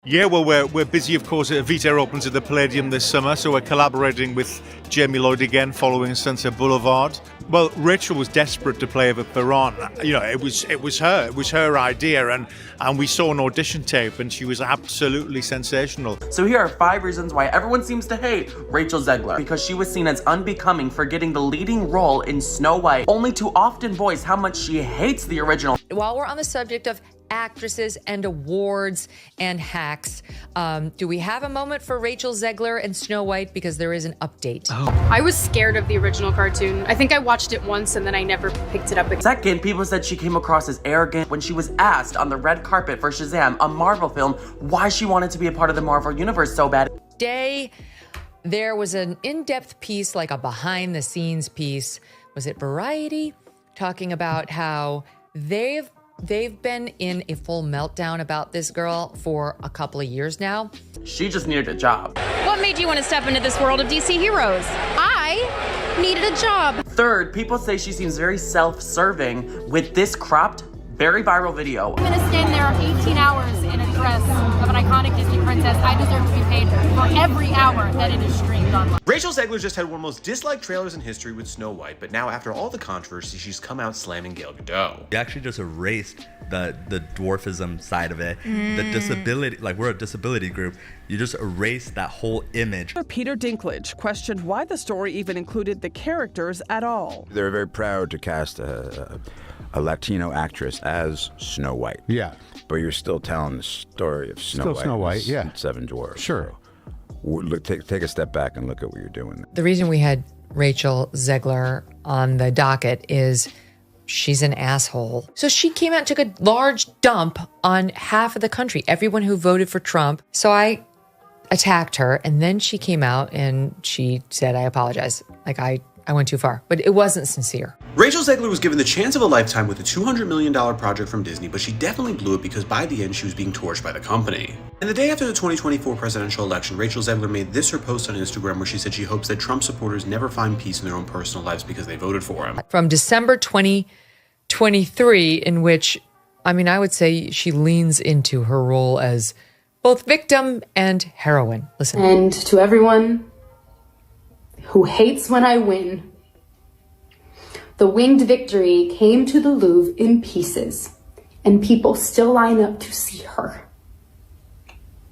Yeah, well, we're busy, of course. Evita opens at the Palladium this summer, so we're collaborating with Jamie Lloyd again, following Sunset Boulevard. Well, Rachel was desperate to play Eva Perron. You know, it was her idea, and we saw an audition tape, and she was absolutely sensational. So here are 5 reasons why everyone seems to hate Rachel Zegler. Because she was seen as unbecoming for getting the leading role in Snow White, only to often voice how much she hates the original. While we're on the subject of actresses and awards and hacks, do we have a moment for Rachel Zegler and Snow White? Because there is an update. I was scared of the original cartoon. I think I watched it once and then I never picked it up again. Second, people said she came across as arrogant when she was asked on the red carpet for Shazam, a Marvel film, why she wanted to be a part of the Marvel Universe so bad. There was an in-depth piece, like a behind-the-scenes piece. Was it Variety? Talking about how they've been in a full meltdown about this girl for a couple of years now. She just needed a job. What made you want to step into this world of DC heroes? I needed a job. Third, people say she seems very self-serving with this cropped, very viral video. I'm gonna stand there 18 hours in a dress of an iconic Disney princess. I deserve to be paid for every hour that it is streamed online. Rachel Zegler just had one of the most disliked trailers in history with Snow White, but now after all the controversy, she's come out slamming Gal Gadot. We actually just erased the dwarfism side of it, the disability, like we're a disability group. You just erase that whole image. Peter Dinklage questioned why the story even included the characters at all. They're very proud to cast a Latino actress as Snow White. Yeah. But you're still telling the story of Snow White. Yeah. And Seven Dwarfs. Sure. So, look, take a step back and look at what you're doing. The reason we had Rachel Zegler on the docket is she's an asshole. So she came out and took a large dump on half of the country, everyone who voted for Trump. So I attacked her, and then she came out and she said, I apologize. Like I went too far, but it wasn't sincere. Rachel Zegler was given the chance of a lifetime with a $200 million project from Disney, but she definitely blew it because by the end she was being torched by the company. And the day after the 2024 presidential election, Rachel Zegler made this her post on Instagram where she said she hopes that Trump supporters never find peace in their own personal lives because they voted for him. From December 2023, in which, I mean, I would say she leans into her role as both victim and heroine. Listen. And to everyone who hates when I win, the winged victory came to the Louvre in pieces, and people still line up to see her.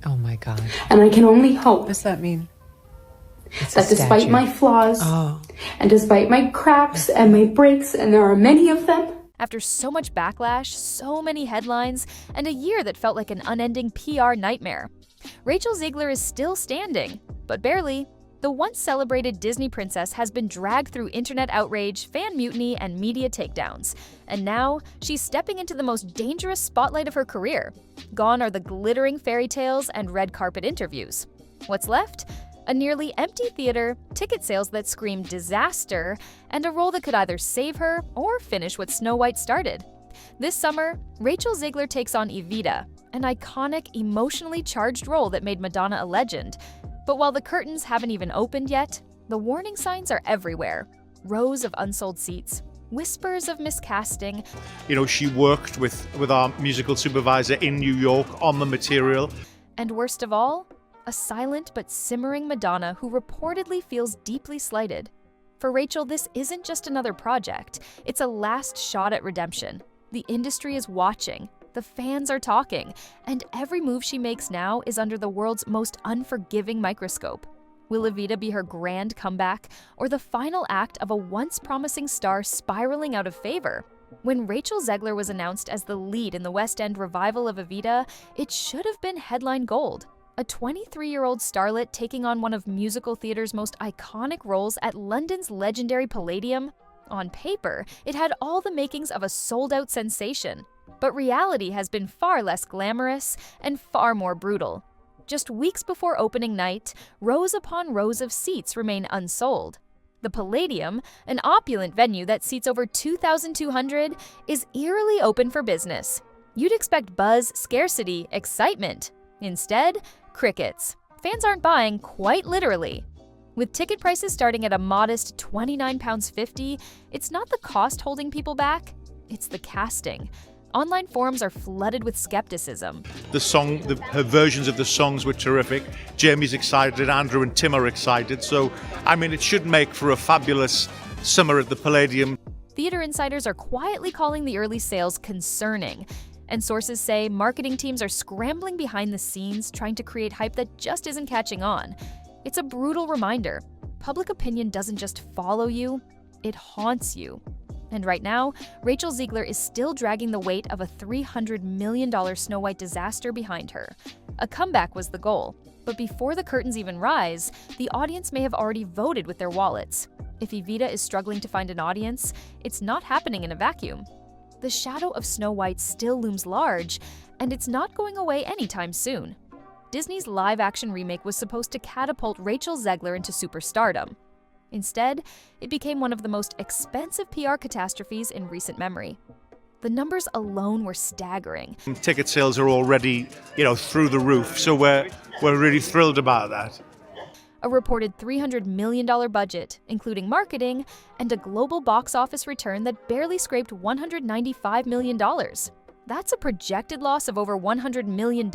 Oh my God. And I can only hope. What does that mean? That despite my flaws, and despite my cracks and my breaks, and there are many of them. After so much backlash, so many headlines, and a year that felt like an unending PR nightmare, Rachel Zegler is still standing, but barely. The once celebrated Disney princess has been dragged through internet outrage, fan mutiny, and media takedowns. And now, she's stepping into the most dangerous spotlight of her career. Gone are the glittering fairy tales and red carpet interviews. What's left? A nearly empty theater, ticket sales that scream disaster, and a role that could either save her or finish what Snow White started. This summer, Rachel Zegler takes on Evita, an iconic, emotionally charged role that made Madonna a legend. But while the curtains haven't even opened yet, the warning signs are everywhere. Rows of unsold seats, whispers of miscasting. You know, she worked with our musical supervisor in New York on the material. And worst of all, a silent but simmering Madonna who reportedly feels deeply slighted. For Rachel, this isn't just another project. It's a last shot at redemption. The industry is watching. The fans are talking, and every move she makes now is under the world's most unforgiving microscope. Will Evita be her grand comeback, or the final act of a once promising star spiraling out of favor? When Rachel Zegler was announced as the lead in the West End revival of Evita, it should have been headline gold. A 23-year-old starlet taking on one of musical theater's most iconic roles at London's legendary Palladium? On paper, it had all the makings of a sold-out sensation. But reality has been far less glamorous and far more brutal. Just weeks before opening night, rows upon rows of seats remain unsold. The Palladium, an opulent venue that seats over 2,200, is eerily open for business. You'd expect buzz, scarcity, excitement. Instead, crickets. Fans aren't buying, quite literally. With ticket prices starting at a modest £29.50, it's not the cost holding people back, it's the casting. Online forums are flooded with skepticism. Her versions of the songs were terrific. Jamie's excited, Andrew and Tim are excited. So, I mean, it should make for a fabulous summer at the Palladium. Theater insiders are quietly calling the early sales concerning. And sources say marketing teams are scrambling behind the scenes, trying to create hype that just isn't catching on. It's a brutal reminder. Public opinion doesn't just follow you, it haunts you. And right now, Rachel Zegler is still dragging the weight of a $300 million Snow White disaster behind her. A comeback was the goal, but before the curtains even rise, the audience may have already voted with their wallets. If Evita is struggling to find an audience, it's not happening in a vacuum. The shadow of Snow White still looms large, and it's not going away anytime soon. Disney's live-action remake was supposed to catapult Rachel Zegler into superstardom. Instead, it became one of the most expensive PR catastrophes in recent memory. The numbers alone were staggering. Ticket sales are already, through the roof, so we're really thrilled about that. A reported $300 million budget, including marketing, and a global box office return that barely scraped $195 million. That's a projected loss of over $100 million,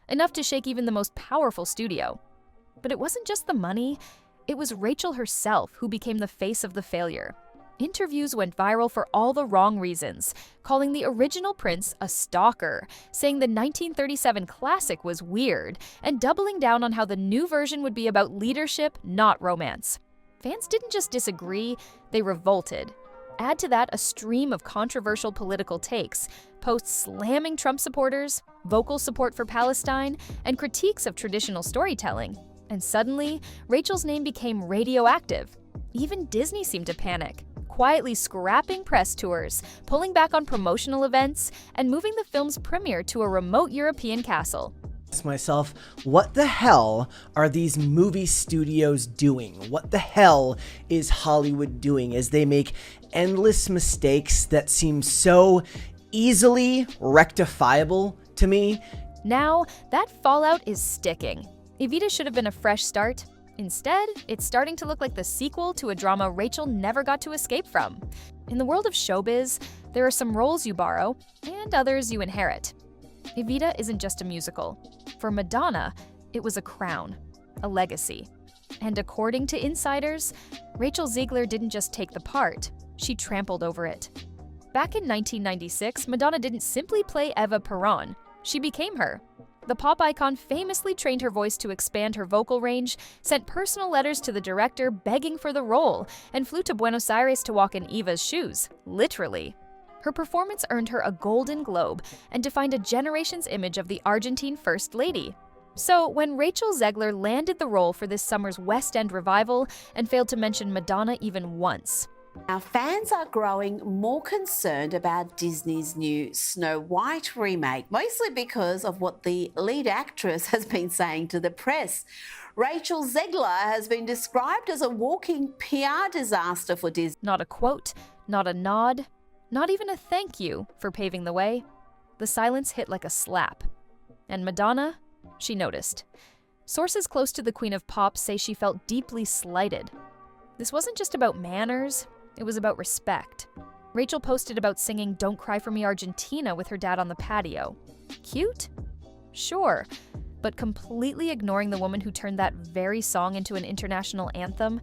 enough to shake even the most powerful studio. But it wasn't just the money. It was Rachel herself who became the face of the failure. Interviews went viral for all the wrong reasons, calling the original prince a stalker, saying the 1937 classic was weird, and doubling down on how the new version would be about leadership, not romance. Fans didn't just disagree, they revolted. Add to that a stream of controversial political takes, posts slamming Trump supporters, vocal support for Palestine, and critiques of traditional storytelling. And suddenly, Rachel's name became radioactive. Even Disney seemed to panic, quietly scrapping press tours, pulling back on promotional events, and moving the film's premiere to a remote European castle. Ask myself, what the hell are these movie studios doing? What the hell is Hollywood doing as they make endless mistakes that seem so easily rectifiable to me? Now, that fallout is sticking. Evita should have been a fresh start. Instead, it's starting to look like the sequel to a drama Rachel never got to escape from. In the world of showbiz, there are some roles you borrow and others you inherit. Evita isn't just a musical. For Madonna, it was a crown, a legacy. And according to insiders, Rachel Zegler didn't just take the part, she trampled over it. Back in 1996, Madonna didn't simply play Eva Peron, she became her. The pop icon famously trained her voice to expand her vocal range, sent personal letters to the director begging for the role, and flew to Buenos Aires to walk in Eva's shoes, literally. Her performance earned her a Golden Globe and defined a generation's image of the Argentine First Lady. So when Rachel Zegler landed the role for this summer's West End revival and failed to mention Madonna even once, Now, fans are growing more concerned about Disney's new Snow White remake, mostly because of what the lead actress has been saying to the press. Rachel Zegler has been described as a walking PR disaster for Disney. Not a quote, not a nod, not even a thank you for paving the way. The silence hit like a slap. And Madonna, she noticed. Sources close to the Queen of Pop say she felt deeply slighted. This wasn't just about manners. It was about respect. Rachel posted about singing Don't Cry For Me Argentina with her dad on the patio. Cute? Sure. But completely ignoring the woman who turned that very song into an international anthem,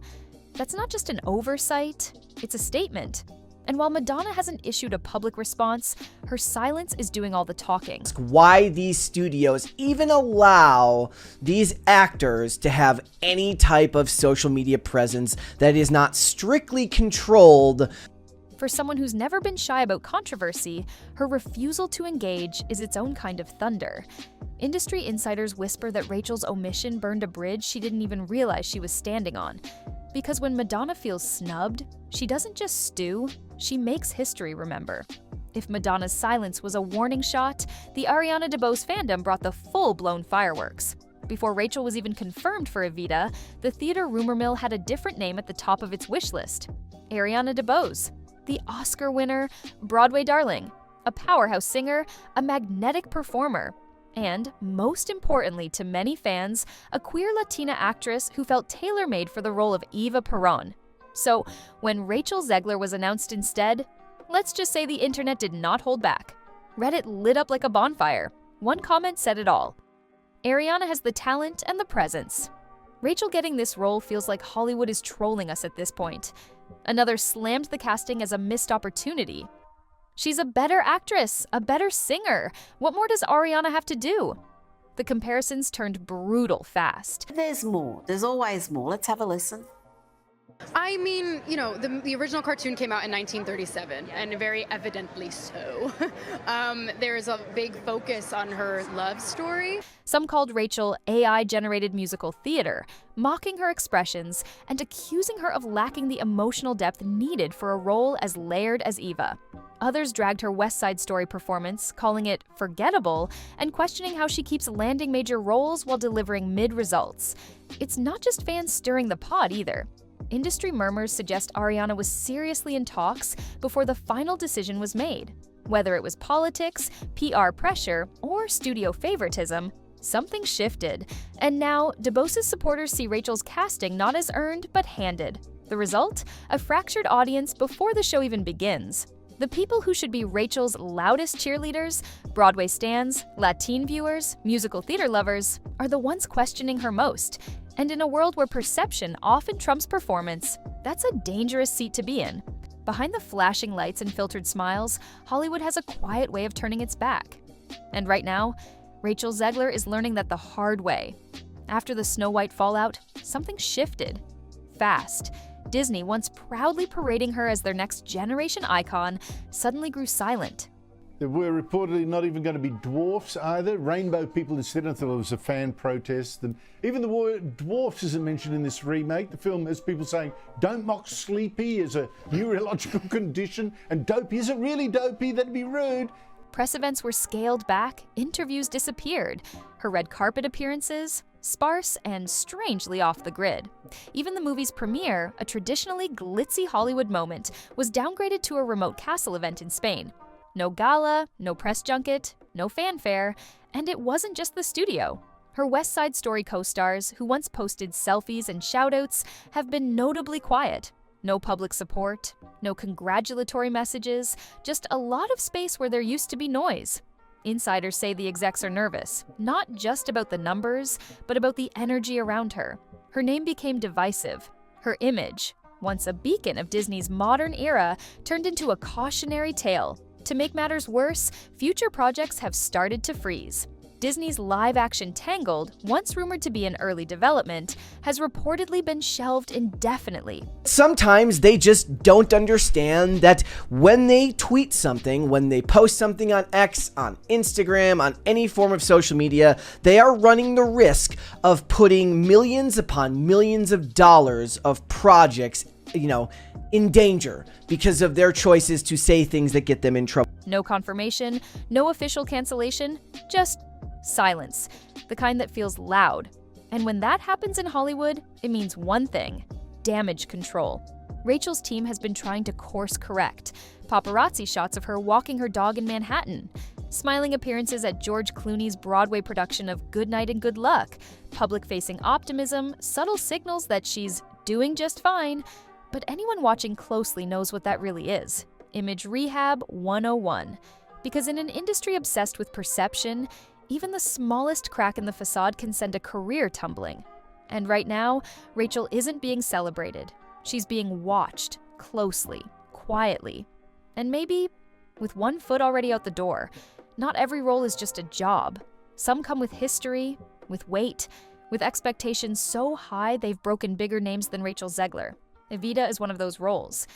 that's not just an oversight, it's a statement. And while Madonna hasn't issued a public response, her silence is doing all the talking. Why these studios even allow these actors to have any type of social media presence that is not strictly controlled. For someone who's never been shy about controversy, her refusal to engage is its own kind of thunder. Industry insiders whisper that Rachel's omission burned a bridge she didn't even realize she was standing on. Because when Madonna feels snubbed, she doesn't just stew, she makes history remember. If Madonna's silence was a warning shot, the Ariana DeBose fandom brought the full-blown fireworks. Before Rachel was even confirmed for Evita, the theater rumor mill had a different name at the top of its wish list. Ariana DeBose, the Oscar winner, Broadway darling, a powerhouse singer, a magnetic performer, and, most importantly to many fans, a queer Latina actress who felt tailor-made for the role of Eva Peron. So, when Rachel Zegler was announced instead, let's just say the internet did not hold back. Reddit lit up like a bonfire. One comment said it all. Ariana has the talent and the presence. Rachel getting this role feels like Hollywood is trolling us at this point. Another slammed the casting as a missed opportunity. She's a better actress, a better singer. What more does Ariana have to do? The comparisons turned brutal fast. There's more. There's always more. Let's have a listen. I mean, you know, the original cartoon came out in 1937, and very evidently so. There's a big focus on her love story. Some called Rachel AI-generated musical theater, mocking her expressions and accusing her of lacking the emotional depth needed for a role as layered as Eva. Others dragged her West Side Story performance, calling it forgettable, and questioning how she keeps landing major roles while delivering mid-results. It's not just fans stirring the pot either. Industry murmurs suggest Ariana was seriously in talks before the final decision was made. Whether it was politics, PR pressure, or studio favoritism, something shifted. And now, DeBose's supporters see Rachel's casting not as earned, but handed. The result? A fractured audience before the show even begins. The people who should be Rachel's loudest cheerleaders, Broadway stans, Latin viewers, musical theater lovers, are the ones questioning her most. And in a world where perception often trumps performance, that's a dangerous seat to be in. Behind the flashing lights and filtered smiles, Hollywood has a quiet way of turning its back. And right now, Rachel Zegler is learning that the hard way. After the Snow White fallout, something shifted. Fast. Disney, once proudly parading her as their next generation icon, suddenly grew silent. There were reportedly not even going to be dwarfs either. Rainbow people instead. I thought it was a fan protest. And even the word dwarfs isn't mentioned in this remake. The film has people saying, don't mock sleepy as a neurological condition. And dopey, is it really dopey? That'd be rude. Press events were scaled back, interviews disappeared. Her red carpet appearances, sparse and strangely off the grid. Even the movie's premiere, a traditionally glitzy Hollywood moment, was downgraded to a remote castle event in Spain. No gala, no press junket, no fanfare, and it wasn't just the studio. Her West Side Story co-stars, who once posted selfies and shoutouts, have been notably quiet. No public support, no congratulatory messages, just a lot of space where there used to be noise. Insiders say the execs are nervous, not just about the numbers, but about the energy around her. Her name became divisive. Her image, once a beacon of Disney's modern era, turned into a cautionary tale. To make matters worse, future projects have started to freeze. Disney's live-action Tangled, once rumored to be in early development, has reportedly been shelved indefinitely. Sometimes they just don't understand that when they tweet something, when they post something on X, on Instagram, on any form of social media, they are running the risk of putting millions upon millions of dollars of projects, in danger because of their choices to say things that get them in trouble. No confirmation, no official cancellation, just silence, the kind that feels loud. And when that happens in Hollywood, it means one thing: damage control. Rachel's team has been trying to course correct. Paparazzi shots of her walking her dog in Manhattan, smiling appearances at George Clooney's Broadway production of Good Night and Good Luck, public-facing optimism, subtle signals that she's doing just fine. But anyone watching closely knows what that really is. Image rehab 101. Because in an industry obsessed with perception, even the smallest crack in the facade can send a career tumbling. And right now, Rachel isn't being celebrated. She's being watched, closely, quietly. And maybe, with one foot already out the door, not every role is just a job. Some come with history, with weight, with expectations so high they've broken bigger names than Rachel Zegler. Evita is one of those roles.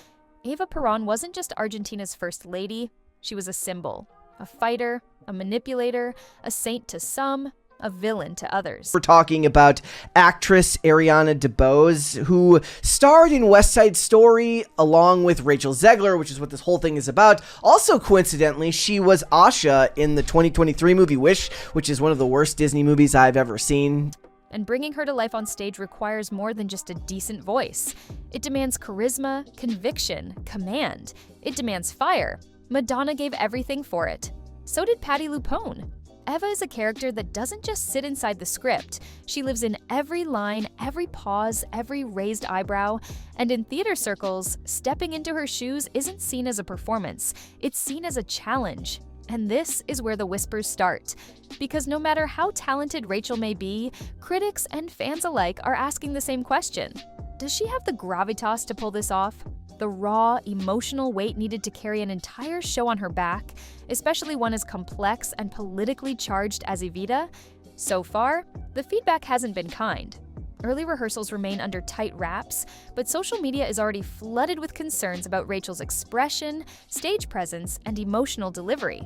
Eva Perón wasn't just Argentina's first lady, she was a symbol. A fighter, a manipulator, a saint to some, a villain to others. We're talking about actress Ariana DeBose, who starred in West Side Story along with Rachel Zegler, which is what this whole thing is about. Also, coincidentally, she was Asha in the 2023 movie Wish, which is one of the worst Disney movies I've ever seen. And bringing her to life on stage requires more than just a decent voice. It demands charisma, conviction, command. It demands fire. Madonna gave everything for it. So did Patti LuPone. Eva is a character that doesn't just sit inside the script. She lives in every line, every pause, every raised eyebrow. And in theater circles, stepping into her shoes isn't seen as a performance. It's seen as a challenge. And this is where the whispers start. Because no matter how talented Rachel may be, critics and fans alike are asking the same question. Does she have the gravitas to pull this off? The raw, emotional weight needed to carry an entire show on her back, especially one as complex and politically charged as Evita? So far, the feedback hasn't been kind. Early rehearsals remain under tight wraps, but social media is already flooded with concerns about Rachel's expression, stage presence, and emotional delivery.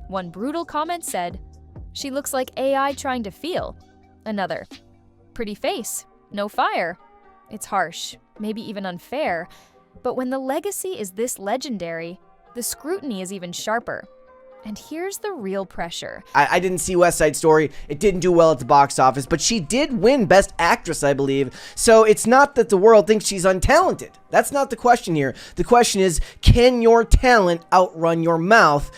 One brutal comment said, "She looks like AI trying to feel." Another, "Pretty face, no fire." It's harsh, maybe even unfair, but when the legacy is this legendary, the scrutiny is even sharper. And here's the real pressure. I didn't see West Side Story. It didn't do well at the box office, but she did win Best Actress, I believe. So it's not that the world thinks she's untalented. That's not the question here. The question is, can your talent outrun your mouth?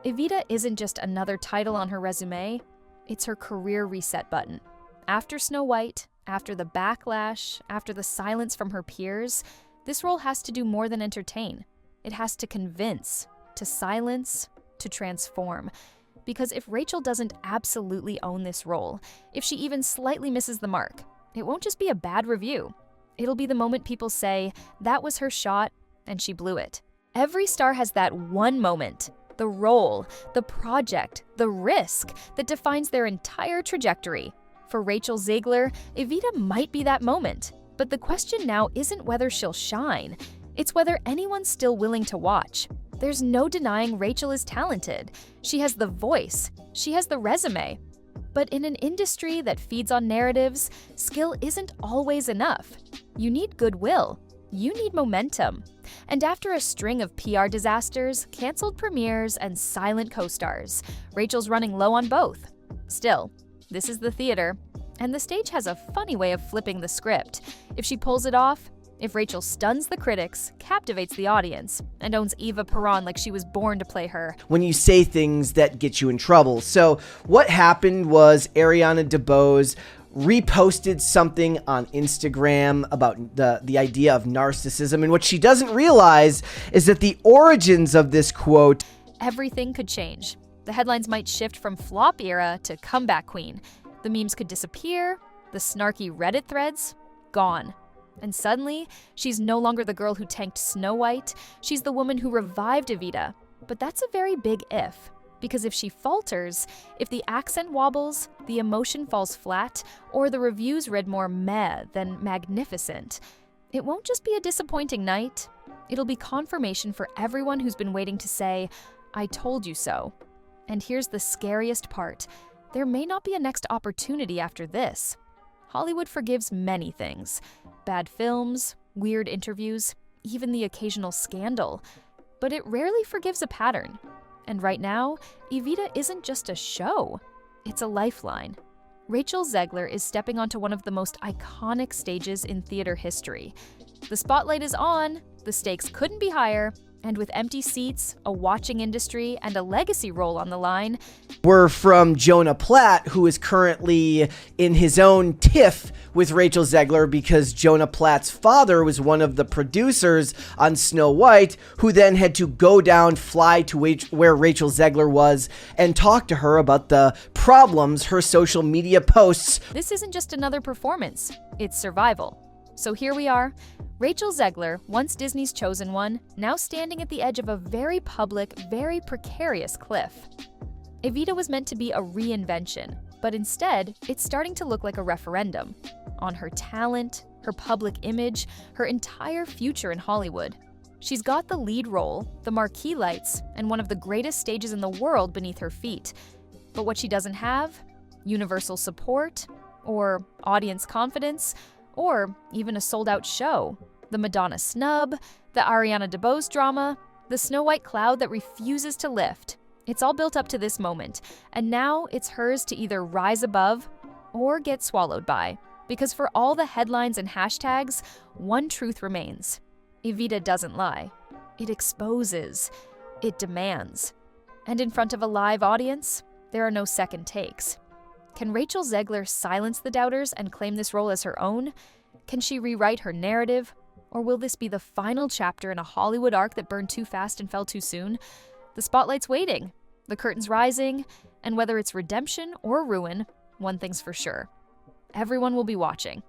Evita isn't just another title on her resume. It's her career reset button. After Snow White, after the backlash, after the silence from her peers, this role has to do more than entertain. It has to convince, to silence, to transform. Because if Rachel doesn't absolutely own this role, if she even slightly misses the mark, it won't just be a bad review. It'll be the moment people say, that was her shot, and she blew it. Every star has that one moment, the role, the project, the risk that defines their entire trajectory. For Rachel Zegler, Evita might be that moment. But the question now isn't whether she'll shine, it's whether anyone's still willing to watch. There's no denying Rachel is talented. She has the voice. She has the resume. But in an industry that feeds on narratives, skill isn't always enough. You need goodwill. You need momentum. And after a string of PR disasters, canceled premieres, and silent co-stars, Rachel's running low on both. Still, this is the theater, and the stage has a funny way of flipping the script. If she pulls it off, if Rachel stuns the critics, captivates the audience, and owns Eva Peron like she was born to play her. When you say things that get you in trouble. So what happened was Ariana DeBose reposted something on Instagram about the idea of narcissism, and what she doesn't realize is that the origins of this quote, everything could change. The headlines might shift from flop era to comeback queen. The memes could disappear, the snarky Reddit threads, gone. And suddenly, she's no longer the girl who tanked Snow White, she's the woman who revived Evita. But that's a very big if. Because if she falters, if the accent wobbles, the emotion falls flat, or the reviews read more meh than magnificent, it won't just be a disappointing night. It'll be confirmation for everyone who's been waiting to say, "I told you so." And here's the scariest part. There may not be a next opportunity after this. Hollywood forgives many things. Bad films, weird interviews, even the occasional scandal. But it rarely forgives a pattern. And right now, Evita isn't just a show. It's a lifeline. Rachel Zegler is stepping onto one of the most iconic stages in theater history. The spotlight is on, the stakes couldn't be higher, and with empty seats, a watching industry, and a legacy role on the line. We're from Jonah Platt, who is currently in his own tiff with Rachel Zegler because Jonah Platt's father was one of the producers on Snow White, who then had to go down, fly to where Rachel Zegler was, and talk to her about the problems her social media posts. This isn't just another performance, it's survival. So here we are, Rachel Zegler, once Disney's chosen one, now standing at the edge of a very public, very precarious cliff. Evita was meant to be a reinvention, but instead, it's starting to look like a referendum on her talent, her public image, her entire future in Hollywood. She's got the lead role, the marquee lights, and one of the greatest stages in the world beneath her feet. But what she doesn't have? Universal support, or audience confidence, or even a sold-out show. The Madonna snub, the Ariana DeBose drama, the Snow White cloud that refuses to lift. It's all built up to this moment, and now it's hers to either rise above or get swallowed by. Because for all the headlines and hashtags, one truth remains. Evita doesn't lie. It exposes. It demands. And in front of a live audience, there are no second takes. Can Rachel Zegler silence the doubters and claim this role as her own? Can she rewrite her narrative? Or will this be the final chapter in a Hollywood arc that burned too fast and fell too soon? The spotlight's waiting. The curtain's rising, and whether it's redemption or ruin, one thing's for sure. Everyone will be watching.